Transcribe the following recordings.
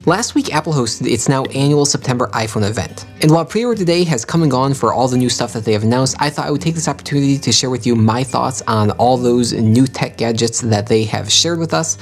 Last week, Apple hosted its now annual September iPhone event. And while pre-order day has come and gone for all the new stuff that they have announced, I thought I would take this opportunity to share with you my thoughts on all those new tech gadgets that they have shared with us,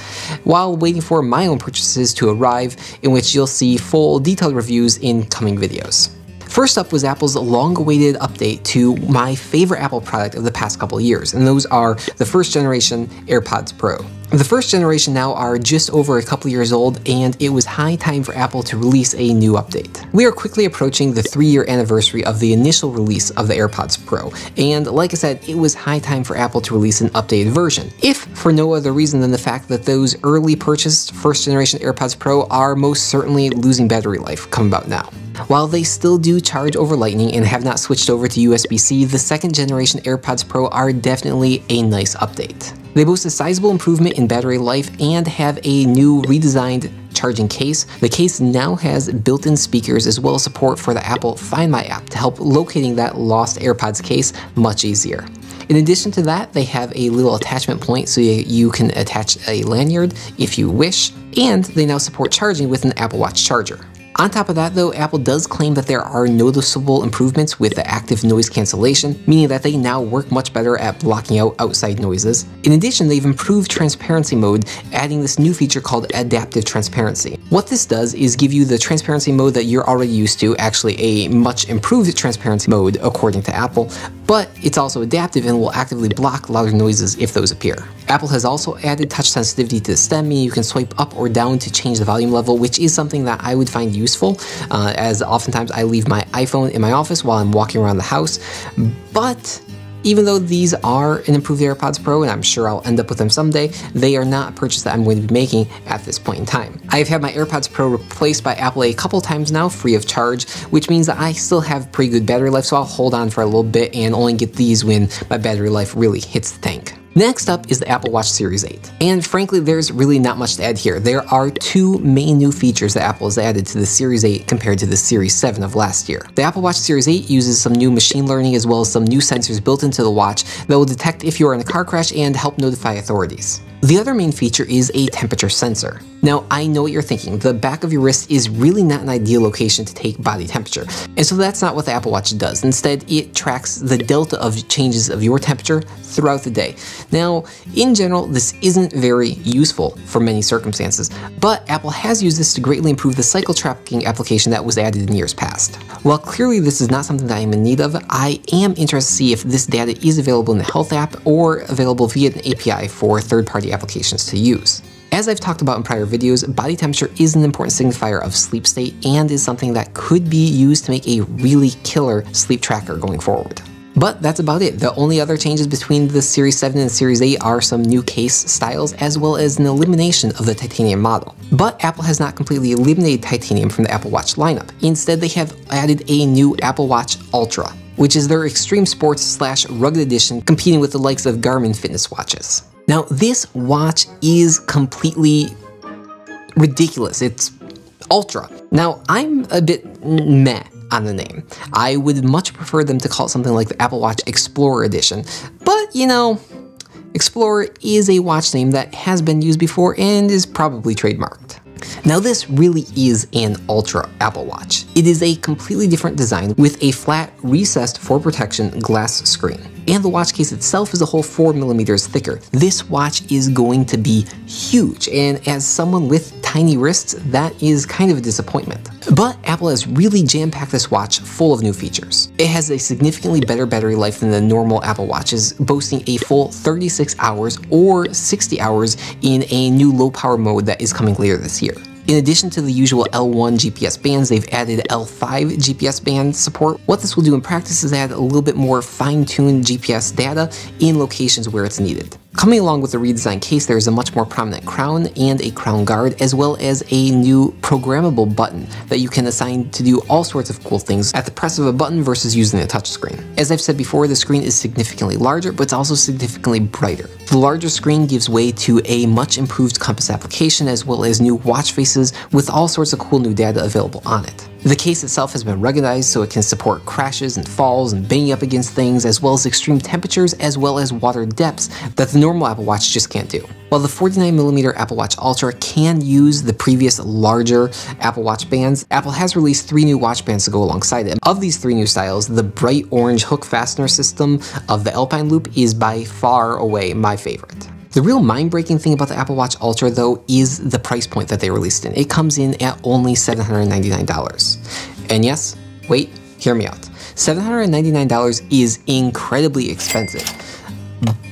while waiting for my own purchases to arrive, in which you'll see full detailed reviews in coming videos. First up was Apple's long-awaited update to my favorite Apple product of the past couple of years, and those are the first generation AirPods Pro. The first generation now are just over a couple years old, and it was high time for Apple to release a new update. We are quickly approaching the 3-year anniversary of the initial release of the AirPods Pro, and like I said, it was high time for Apple to release an updated version, if for no other reason than the fact that those early purchased first generation AirPods Pro are most certainly losing battery life come about now. While they still do charge over Lightning and have not switched over to USB-C, the second generation AirPods Pro are definitely a nice update. They boast a sizable improvement in battery life and have a new redesigned charging case. The case now has built-in speakers as well as support for the Apple Find My app to help locating that lost AirPods case much easier. In addition to that, they have a little attachment point so you can attach a lanyard if you wish, and they now support charging with an Apple Watch charger. On top of that though, Apple does claim that there are noticeable improvements with the active noise cancellation, meaning that they now work much better at blocking out outside noises. In addition, they've improved transparency mode, adding this new feature called adaptive transparency. What this does is give you the transparency mode that you're already used to, actually a much improved transparency mode according to Apple, but it's also adaptive and will actively block louder noises if those appear. Apple has also added touch sensitivity to the stem, meaning you can swipe up or down to change the volume level, which is something that I would find useful, as oftentimes I leave my iPhone in my office while I'm walking around the house. But even though these are an improved AirPods Pro, and I'm sure I'll end up with them someday, they are not a purchase that I'm going to be making at this point in time. I've had my AirPods Pro replaced by Apple a couple times now, free of charge, which means that I still have pretty good battery life, so I'll hold on for a little bit and only get these when my battery life really hits the tank. Next up is the Apple Watch Series 8. And frankly, there's really not much to add here. There are two main new features that Apple has added to the Series 8 compared to the Series 7 of last year. The Apple Watch Series 8 uses some new machine learning as well as some new sensors built into the watch that will detect if you are in a car crash and help notify authorities. The other main feature is a temperature sensor. Now, I know what you're thinking. The back of your wrist is really not an ideal location to take body temperature. And so that's not what the Apple Watch does. Instead, it tracks the delta of changes of your temperature throughout the day. Now, in general, this isn't very useful for many circumstances, but Apple has used this to greatly improve the cycle tracking application that was added in years past. While clearly this is not something that I am in need of, I am interested to see if this data is available in the Health app or available via an API for third-party applications to use. As I've talked about in prior videos, body temperature is an important signifier of sleep state and is something that could be used to make a really killer sleep tracker going forward. But that's about it. The only other changes between the Series 7 and Series 8 are some new case styles as well as an elimination of the titanium model. But Apple has not completely eliminated titanium from the Apple Watch lineup. Instead, they have added a new Apple Watch Ultra, which is their extreme sports / rugged edition, competing with the likes of Garmin fitness watches. Now, this watch is completely ridiculous. It's Ultra. Now, I'm a bit meh on the name. I would much prefer them to call it something like the Apple Watch Explorer Edition. But, you know, Explorer is a watch name that has been used before and is probably trademarked. Now, this really is an Ultra Apple Watch. It is a completely different design with a flat, recessed for protection glass screen. And the watch case itself is a whole 4mm thicker. This watch is going to be huge, and as someone with tiny wrists, that is kind of a disappointment. But Apple has really jam-packed this watch full of new features. It has a significantly better battery life than the normal Apple Watches, boasting a full 36 hours or 60 hours in a new low-power mode that is coming later this year. In addition to the usual L1 GPS bands, they've added L5 GPS band support. What this will do in practice is add a little bit more fine-tuned GPS data in locations where it's needed. Coming along with the redesigned case, there is a much more prominent crown and a crown guard, as well as a new programmable button that you can assign to do all sorts of cool things at the press of a button versus using a touchscreen. As I've said before, the screen is significantly larger, but it's also significantly brighter. The larger screen gives way to a much improved compass application, as well as new watch faces with all sorts of cool new data available on it. The case itself has been ruggedized so it can support crashes and falls and banging up against things, as well as extreme temperatures, as well as water depths that the normal Apple Watch just can't do. While the 49mm Apple Watch Ultra can use the previous larger Apple Watch bands, Apple has released 3 new watch bands to go alongside it. Of these 3 new styles, the bright orange hook fastener system of the Alpine Loop is by far away my favorite. The real mind-breaking thing about the Apple Watch Ultra, though, is the price point that they released in. It comes in at only $799. And yes, wait, hear me out. $799 is incredibly expensive,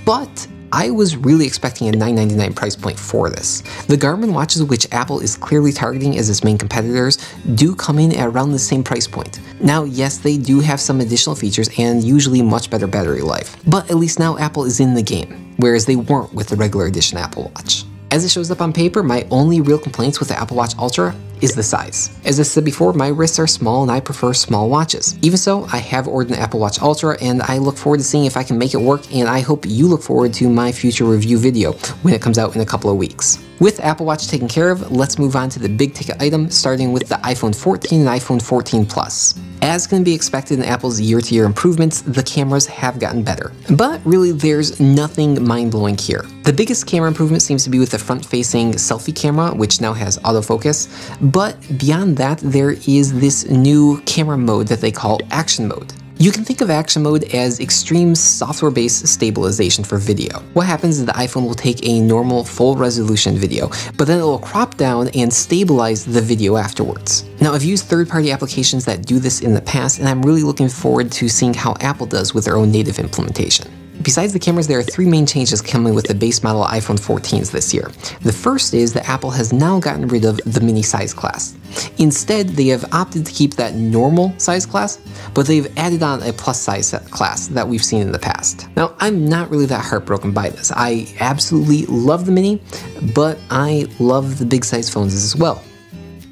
but I was really expecting a $999 price point for this. The Garmin watches, which Apple is clearly targeting as its main competitors, do come in at around the same price point. Now, yes, they do have some additional features and usually much better battery life, but at least now Apple is in the game, whereas they weren't with the regular edition Apple Watch. As it shows up on paper, my only real complaints with the Apple Watch Ultra is the size. As I said before, my wrists are small and I prefer small watches. Even so, I have ordered an Apple Watch Ultra and I look forward to seeing if I can make it work, and I hope you look forward to my future review video when it comes out in a couple of weeks. With Apple Watch taken care of, let's move on to the big ticket item, starting with the iPhone 14 and iPhone 14 Plus. As can be expected in Apple's year-to-year improvements, the cameras have gotten better. But really, there's nothing mind-blowing here. The biggest camera improvement seems to be with the front-facing selfie camera, which now has autofocus. But beyond that, there is this new camera mode that they call Action Mode. You can think of Action Mode as extreme software-based stabilization for video. What happens is the iPhone will take a normal full-resolution video, but then it will crop down and stabilize the video afterwards. Now, I've used third-party applications that do this in the past, and I'm really looking forward to seeing how Apple does with their own native implementation. Besides the cameras, there are 3 main changes coming with the base model iPhone 14s this year. The first is that Apple has now gotten rid of the mini size class. Instead, they have opted to keep that normal size class, but they've added on a plus size class that we've seen in the past. Now, I'm not really that heartbroken by this. I absolutely love the mini, but I love the big size phones as well.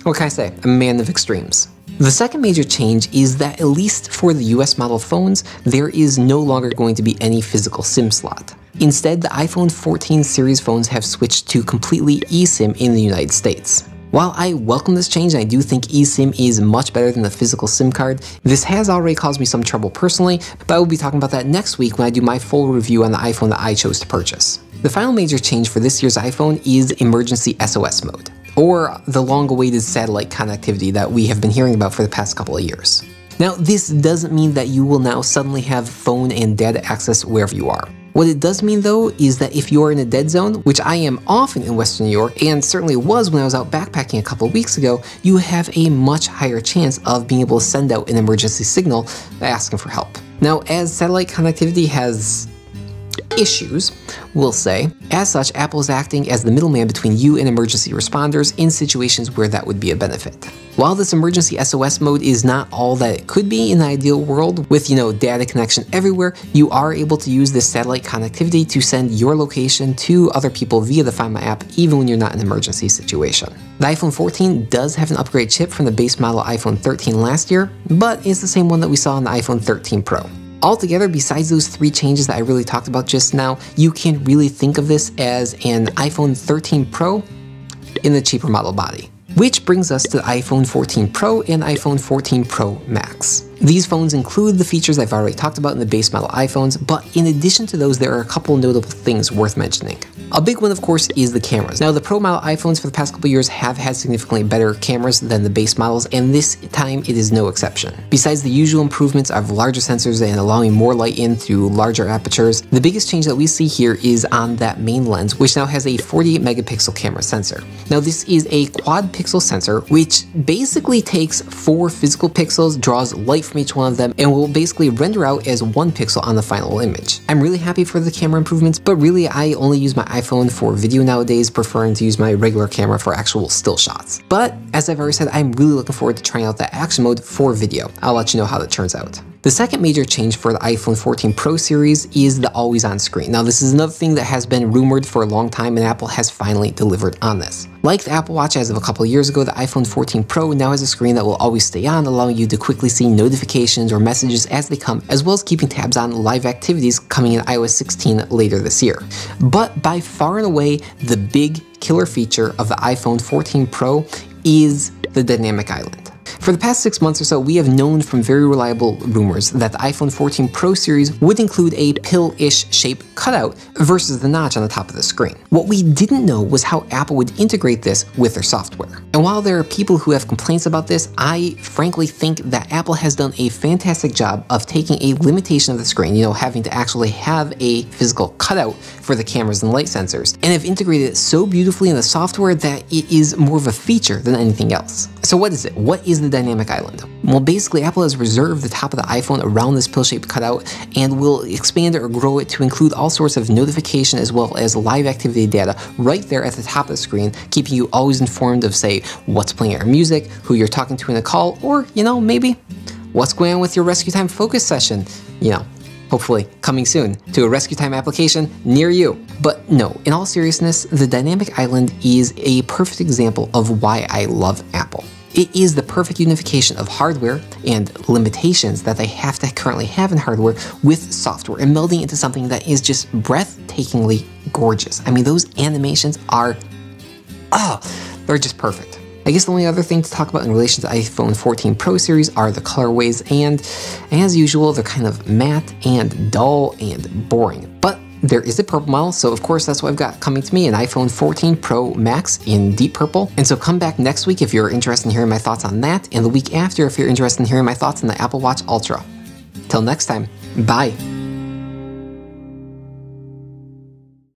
What can I say? I'm a man of extremes. The second major change is that, at least for the US model phones, there is no longer going to be any physical SIM slot. Instead, the iPhone 14 series phones have switched to completely eSIM in the United States. While I welcome this change and I do think eSIM is much better than the physical SIM card, this has already caused me some trouble personally, but I will be talking about that next week when I do my full review on the iPhone that I chose to purchase. The final major change for this year's iPhone is emergency SOS mode, or the long-awaited satellite connectivity that we have been hearing about for the past couple of years. Now, this doesn't mean that you will now suddenly have phone and data access wherever you are. What it does mean, though, is that if you are in a dead zone, which I am often in Western New York, and certainly was when I was out backpacking a couple of weeks ago, you have a much higher chance of being able to send out an emergency signal asking for help. Now, as satellite connectivity has issues, we'll say, as such, Apple is acting as the middleman between you and emergency responders in situations where that would be a benefit. While this emergency SOS mode is not all that it could be in the ideal world, with data connection everywhere, you are able to use this satellite connectivity to send your location to other people via the Find My app, even when you're not in an emergency situation. The iPhone 14 does have an upgrade chip from the base model iPhone 13 last year, but it's the same one that we saw in the iPhone 13 Pro. Altogether, besides those 3 changes that I really talked about just now, you can really think of this as an iPhone 13 Pro in the cheaper model body. Which brings us to the iPhone 14 Pro and iPhone 14 Pro Max. These phones include the features I've already talked about in the base model iPhones, but in addition to those, there are a couple notable things worth mentioning. A big one, of course, is the cameras. Now, the Pro model iPhones for the past couple years have had significantly better cameras than the base models, and this time it is no exception. Besides the usual improvements of larger sensors and allowing more light in through larger apertures, the biggest change that we see here is on that main lens, which now has a 48 megapixel camera sensor. Now, this is a quad pixel sensor, which basically takes 4 physical pixels, draws light from each one of them, and will basically render out as 1 pixel on the final image. I'm really happy for the camera improvements, but really I only use my iPhone for video nowadays, preferring to use my regular camera for actual still shots. But as I've already said, I'm really looking forward to trying out that action mode for video. I'll let you know how that turns out. The second major change for the iPhone 14 Pro series is the always-on screen. Now, this is another thing that has been rumored for a long time, and Apple has finally delivered on this. Like the Apple Watch as of a couple of years ago, the iPhone 14 Pro now has a screen that will always stay on, allowing you to quickly see notifications or messages as they come, as well as keeping tabs on live activities coming in iOS 16 later this year. But by far and away, the big killer feature of the iPhone 14 Pro is the dynamic island. For the past 6 months or so, we have known from very reliable rumors that the iPhone 14 Pro series would include a pill-ish shape cutout versus the notch on the top of the screen. What we didn't know was how Apple would integrate this with their software. And while there are people who have complaints about this, I frankly think that Apple has done a fantastic job of taking a limitation of the screen, having to actually have a physical cutout for the cameras and light sensors, and have integrated it so beautifully in the software that it is more of a feature than anything else. So what is it? What is the dynamic island? Well, basically Apple has reserved the top of the iPhone around this pill-shaped cutout and will expand it or grow it to include all sorts of notification as well as live activity data right there at the top of the screen, keeping you always informed of, say, what's playing your music, who you're talking to in a call, or, maybe what's going on with your Rescue Time focus session, hopefully coming soon to a Rescue Time application near you. But no, in all seriousness, the dynamic island is a perfect example of why I love Apple. It is the perfect unification of hardware and limitations that they have to currently have in hardware with software and melding into something that is just breathtakingly gorgeous. I mean, those animations are, they're just perfect. I guess the only other thing to talk about in relation to the iPhone 14 Pro series are the colorways, and as usual, they're kind of matte and dull and boring. But there is a purple model, so of course that's what I've got coming to me, an iPhone 14 Pro Max in deep purple. And so come back next week if you're interested in hearing my thoughts on that, and the week after if you're interested in hearing my thoughts on the Apple Watch Ultra. Till next time, bye.